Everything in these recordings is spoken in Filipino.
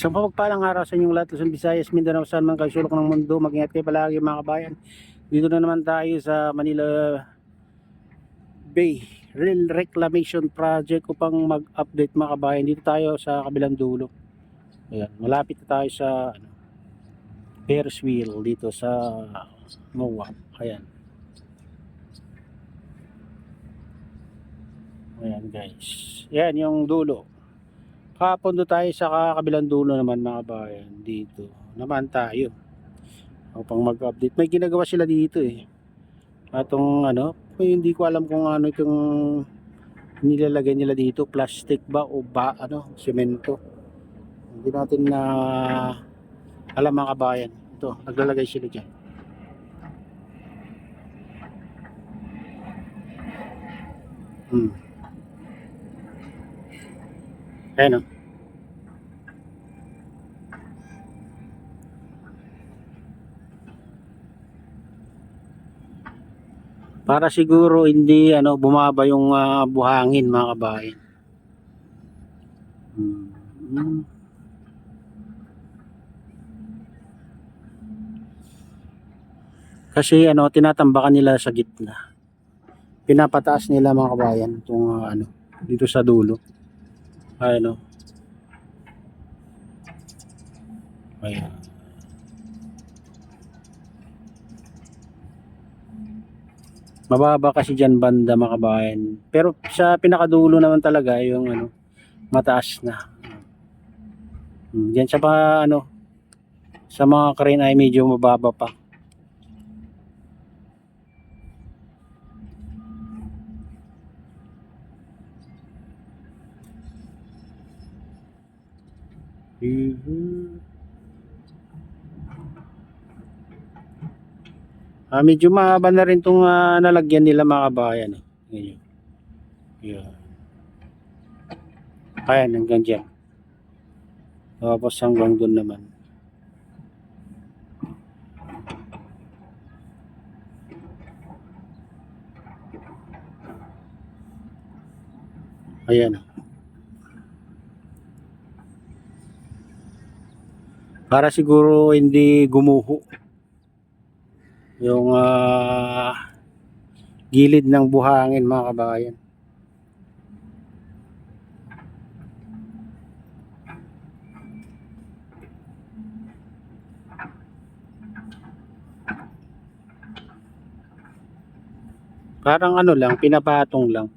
Isang mapagpalang araw sa inyong lahat, Luzon, Visayas, Mindanao, saan man kayo sulok ng mundo. Mag-ingat kayo palagi mga kabayan. Dito na naman tayo sa Manila Bay Rail Reclamation Project upang mag-update mga kabayan. Dito tayo sa kabilang dulo. Ayan, malapit na tayo sa Ferris wheel dito sa MOA. Ayan. Ayan guys. Ayan yung dulo. Kapondo tayo sa kabilang dulo naman mga kabayan. Dito naman tayo upang mag-update. May ginagawa sila dito eh. Atong hindi ko alam kung ano itong nilalagay nila dito, plastic ba o semento. Hindi natin na alam mga kabayan. Ito, naglalagay sila dyan. Ayan o. Para siguro hindi bumaba yung buhangin mga kabayan. Kasi tinatambakan nila sa gitna. Pinapataas nila mga kabayan itong dito sa dulo. Ayan. Mababa kasi dyan banda mga kabayan. Pero sa pinakadulo naman talaga yung mataas na. Diyan sa sa mga crane ay medyo mababa pa. Medyo mahaba na rin itong nalagyan nila mga kabayan. Ayan. Ayan, hanggang dyan. Tapos hanggang doon naman. Ayan. Para siguro hindi gumuho yung gilid ng buhangin mga kabayan. Parang lang, pinapatong lang.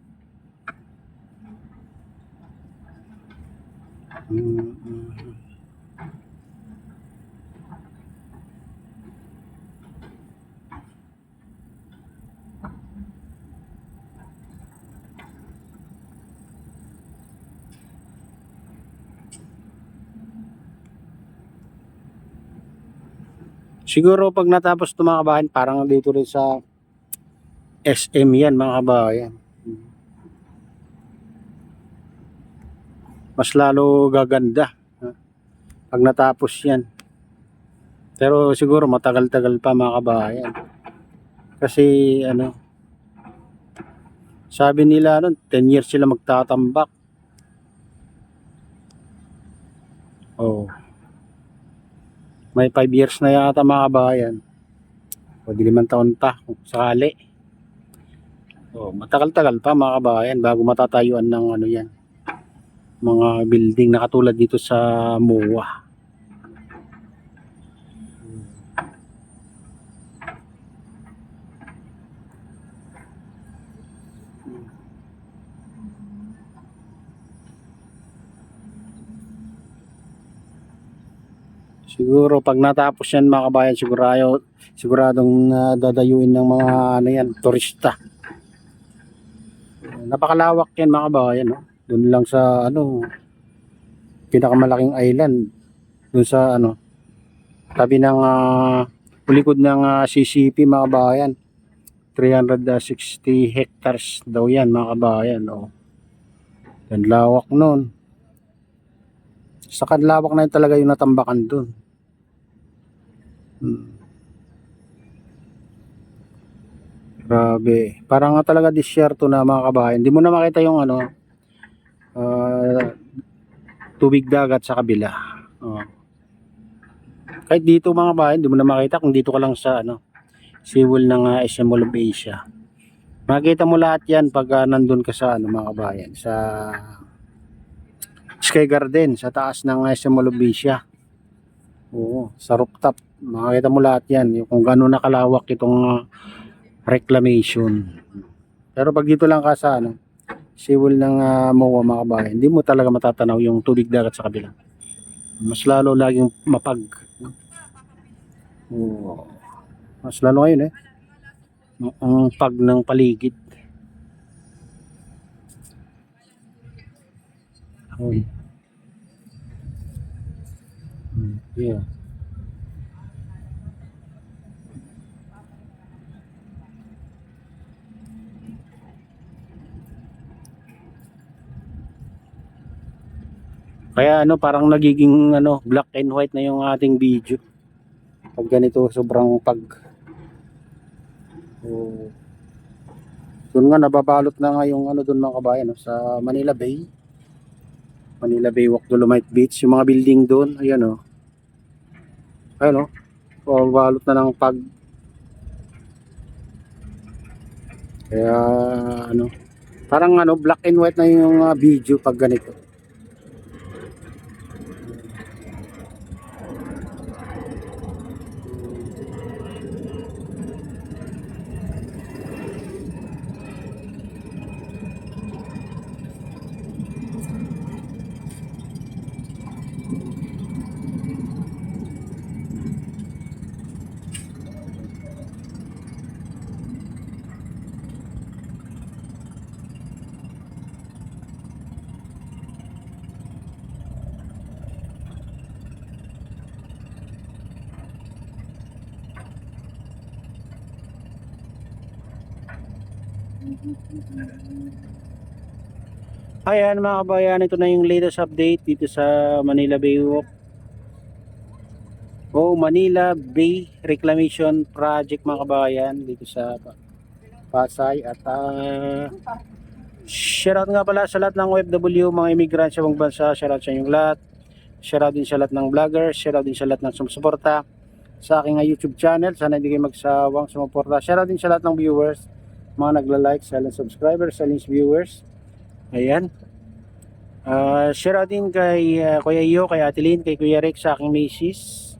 Siguro pag natapos ito mga kabayan, parang dito rin sa SM yan mga kabayan. Mas lalo gaganda pag natapos yan. Pero siguro matagal-tagal pa mga kabayan. Kasi sabi nila 10 years sila magtatambak. May 5 years na yata mga kabayan. O di 5 taon pa kung sakali. Matagal-tagal pa mga kabayan bago matatayuan ng yan. Mga building na katulad dito sa MOA. Siguro pag natapos yan mga kabayan, siguradong dadayuin ng mga yan, turista. Napakalawak yan mga kabayan, no? Doon lang sa pinakamalaking island, doon sa tabi ng likod ng CCP mga kabayan. 360 hectares daw yan mga kabayan. Ang lawak nun. Sa kanlawak na yun talaga yung natambakan doon. Grabe. Parang talaga disyerto na mga kabayan. Hindi mo na makita yung tubig dagat sa kabila. Oh. Kahit dito mga bayan, hindi mo na makita kung dito ka lang sa ano, Seawall ng SM Mall of Asia. Makikita mo lahat yan pag nandun ka sa ano mga kabayan, sa Sky Garden, sa taas ng SM Mall of Asia. Oo, sa rooftop. Makikita mo lahat yan, yung kung gano'n nakalawak itong reclamation. Pero pag dito lang ka sa ano, Seawall ng MOA mga kabayan, hindi mo talaga matatanaw yung tubig dagat sa kabila. Mas lalo laging mapag. Oo. Mas lalo ngayon ang pag ng paligid. Oh. Yeah. Kaya ano, parang nagiging ano, black and white na yung ating video. Pag ganito, sobrang pag. Oh. Doon nga nababalot na nga yung ano doon mga kabayan, no, sa Manila Bay. Manila Bay Walk, Dolomite Beach, yung mga building doon, ayan oh. Ayan oh, babalot na ng pag. Kaya ano, parang ano, black and white na yung video pag ganito. Ayan mga kabayan, ito na yung latest update dito sa Manila Bay Walk o Manila Bay Reclamation Project mga kabayan dito sa Pasay. At shoutout nga pala sa lahat ng OFW, mga immigrant sa ibang bansa. Shoutout sa inyong lahat. Shoutout din sa lahat ng vloggers. Shoutout din sa lahat ng sumusuporta sa aking YouTube channel. Sana hindi kayo magsawang sumuporta. Shoutout din sa lahat ng viewers, mga nagla-like, silent subscribers, silent viewers. Ayan. Shoutout din kay Kuya Iyo, kay Ate Lynn, kay Kuya Rick, sa aking misis.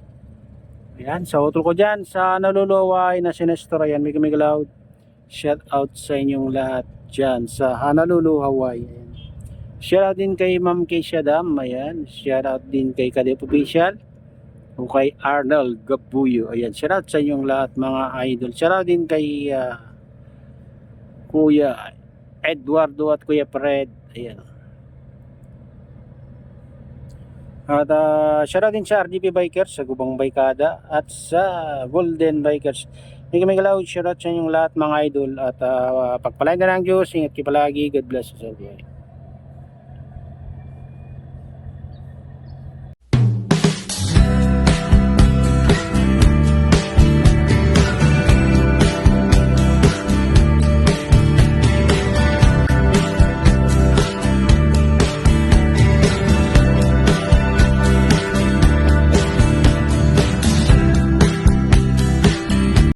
Ayan, sa utol ko dyan, sa naluluway na sinestor, ayan, Mega Loud. Shoutout sa inyong lahat dyan sa Honolulu, Hawaii. Ayan. Shoutout din kay Ma'am Keisha Dam, ayan. Shoutout din kay Kadep Official o kay Arnold Gabuyo. Ayan, shoutout sa inyong lahat mga idol. Shoutout din kay Kuya Eduardo at Kuya Fred. Ayan. At shoutout din sa RGP Bikers, sa Gubang Baykada at sa Golden Bikers. May galaw, shoutout sa inyong lahat mga idol. At pagpalain na ng Diyos, ingat kayo palagi. God bless us all.